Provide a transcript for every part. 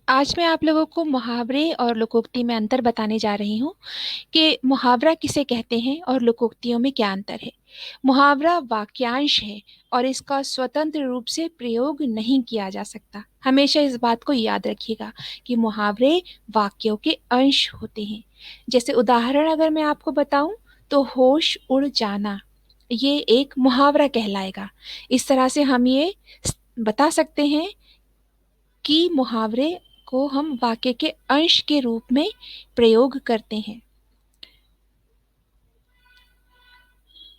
आज मैं आप लोगों को मुहावरे और लोकोक्ति में अंतर बताने जा रही हूँ कि मुहावरा किसे कहते हैं और लोकोक्तियों में क्या अंतर है। मुहावरा वाक्यांश है और इसका स्वतंत्र रूप से प्रयोग नहीं किया जा सकता। हमेशा इस बात को याद रखिएगा कि मुहावरे वाक्यों के अंश होते हैं। जैसे उदाहरण अगर मैं आपको बताऊं तो होश उड़ जाना, ये एक मुहावरा कहलाएगा। इस तरह से हम ये बता सकते हैं कि मुहावरे को हम वाक्य के अंश के रूप में प्रयोग करते हैं।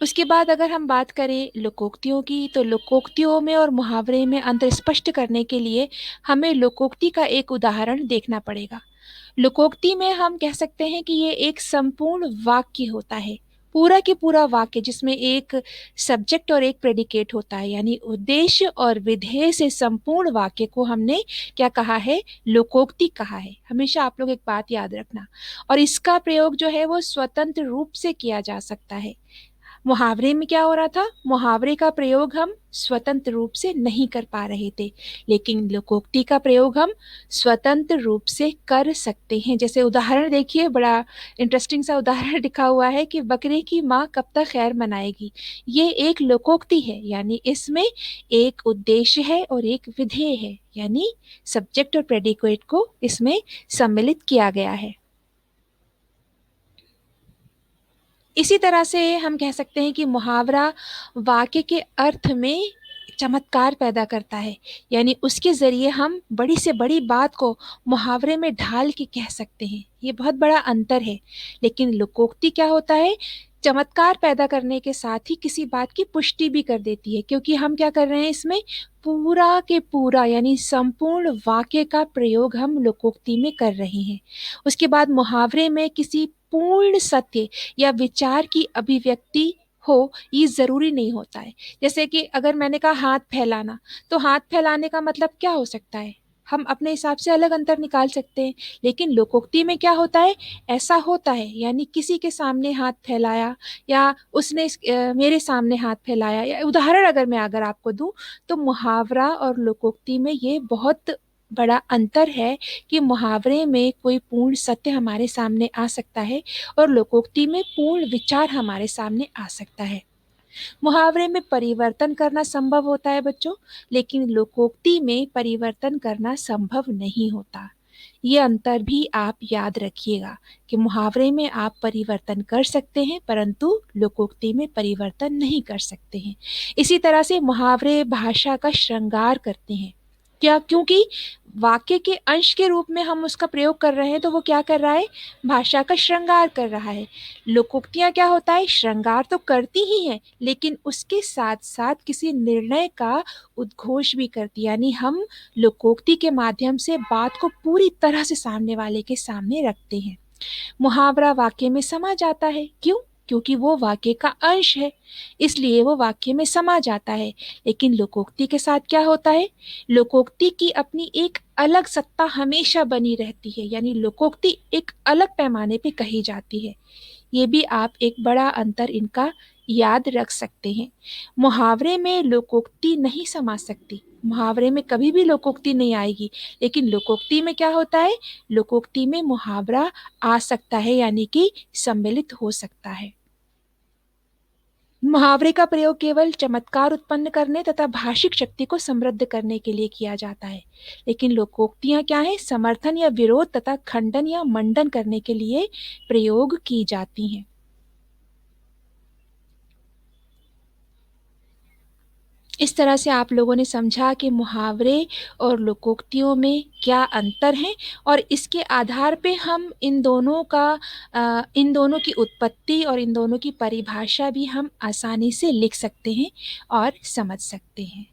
उसके बाद अगर हम बात करें लोकोक्तियों की, तो लोकोक्तियों में और मुहावरे में अंतर स्पष्ट करने के लिए हमें लोकोक्ति का एक उदाहरण देखना पड़ेगा। लोकोक्ति में हम कह सकते हैं कि ये एक संपूर्ण वाक्य होता है, पूरा के पूरा वाक्य जिसमें एक सब्जेक्ट और एक प्रेडिकेट होता है, यानी उद्देश्य और विधेय से संपूर्ण वाक्य को हमने क्या कहा है, लोकोक्ति कहा है। हमेशा आप लोग एक बात याद रखना। और इसका प्रयोग जो है वो स्वतंत्र रूप से किया जा सकता है। मुहावरे में क्या हो रहा था, मुहावरे का प्रयोग हम स्वतंत्र रूप से नहीं कर पा रहे थे, लेकिन लोकोक्ति का प्रयोग हम स्वतंत्र रूप से कर सकते हैं। जैसे उदाहरण देखिए, बड़ा इंटरेस्टिंग सा उदाहरण लिखा हुआ है कि बकरे की माँ कब तक खैर मनाएगी। ये एक लोकोक्ति है, यानी इसमें एक उद्देश्य है और एक विधेय है, यानी सब्जेक्ट और प्रेडिकेट को इसमें सम्मिलित किया गया है। इसी तरह से हम कह सकते हैं कि मुहावरा वाक्य के अर्थ में चमत्कार पैदा करता है, यानी उसके ज़रिए हम बड़ी से बड़ी बात को मुहावरे में ढाल के कह सकते हैं। ये बहुत बड़ा अंतर है। लेकिन लोकोक्ति क्या होता है, चमत्कार पैदा करने के साथ ही किसी बात की पुष्टि भी कर देती है, क्योंकि हम क्या कर रहे हैं, इसमें पूरा के पूरा यानी संपूर्ण वाक्य का प्रयोग हम लोकोक्ति में कर रहे हैं। उसके बाद मुहावरे में किसी पूर्ण सत्य या विचार की अभिव्यक्ति हो, ये ज़रूरी नहीं होता है। जैसे कि अगर मैंने कहा हाथ फैलाना, तो हाथ फैलाने का मतलब क्या हो सकता है, हम अपने हिसाब से अलग अंतर निकाल सकते हैं। लेकिन लोकोक्ति में क्या होता है, ऐसा होता है, यानी किसी के सामने हाथ फैलाया या उसने मेरे सामने हाथ फैलाया, या उदाहरण अगर आपको दूं, तो मुहावरा और लोकोक्ति में ये बहुत बड़ा अंतर है कि मुहावरे में कोई पूर्ण सत्य हमारे सामने आ सकता है और लोकोक्ति में पूर्ण विचार हमारे सामने आ सकता है। मुहावरे में परिवर्तन करना संभव होता है बच्चों, लेकिन लोकोक्ति में परिवर्तन करना संभव नहीं होता। ये अंतर भी आप याद रखिएगा कि मुहावरे में आप परिवर्तन कर सकते हैं, परंतु लोकोक्ति में परिवर्तन नहीं कर सकते हैं। इसी तरह से मुहावरे भाषा का श्रृंगार करते हैं। क्या, क्योंकि वाक्य के अंश के रूप में हम उसका प्रयोग कर रहे हैं, तो वो क्या कर रहा है, भाषा का श्रृंगार कर रहा है। लोकोक्तियां क्या होता है, श्रृंगार तो करती ही हैं, लेकिन उसके साथ साथ किसी निर्णय का उद्घोष भी करती, यानी हम लोकोक्ति के माध्यम से बात को पूरी तरह से सामने वाले के सामने रखते हैं। मुहावरा वाक्य में समा जाता है, क्यों, क्योंकि वो वाक्य का अंश है, इसलिए वो वाक्य में समा जाता है। लेकिन लोकोक्ति के साथ क्या होता है, लोकोक्ति की अपनी एक अलग सत्ता हमेशा बनी रहती है, यानी लोकोक्ति एक अलग पैमाने पे कही जाती है। ये भी आप एक बड़ा अंतर इनका याद रख सकते हैं। मुहावरे में लोकोक्ति नहीं समा सकती, मुहावरे में कभी भी लोकोक्ति नहीं आएगी, लेकिन लोकोक्ति में क्या होता है, लोकोक्ति में मुहावरा आ सकता है, यानी कि सम्मिलित हो सकता है। मुहावरे का प्रयोग केवल चमत्कार उत्पन्न करने तथा भाषिक शक्ति को समृद्ध करने के लिए किया जाता है, लेकिन लोकोक्तियां क्या है, समर्थन या विरोध तथा खंडन या मंडन करने के लिए प्रयोग की जाती हैं। इस तरह से आप लोगों ने समझा कि मुहावरे और लोकोक्तियों में क्या अंतर हैं, और इसके आधार पे हम इन दोनों की उत्पत्ति और इन दोनों की परिभाषा भी हम आसानी से लिख सकते हैं और समझ सकते हैं।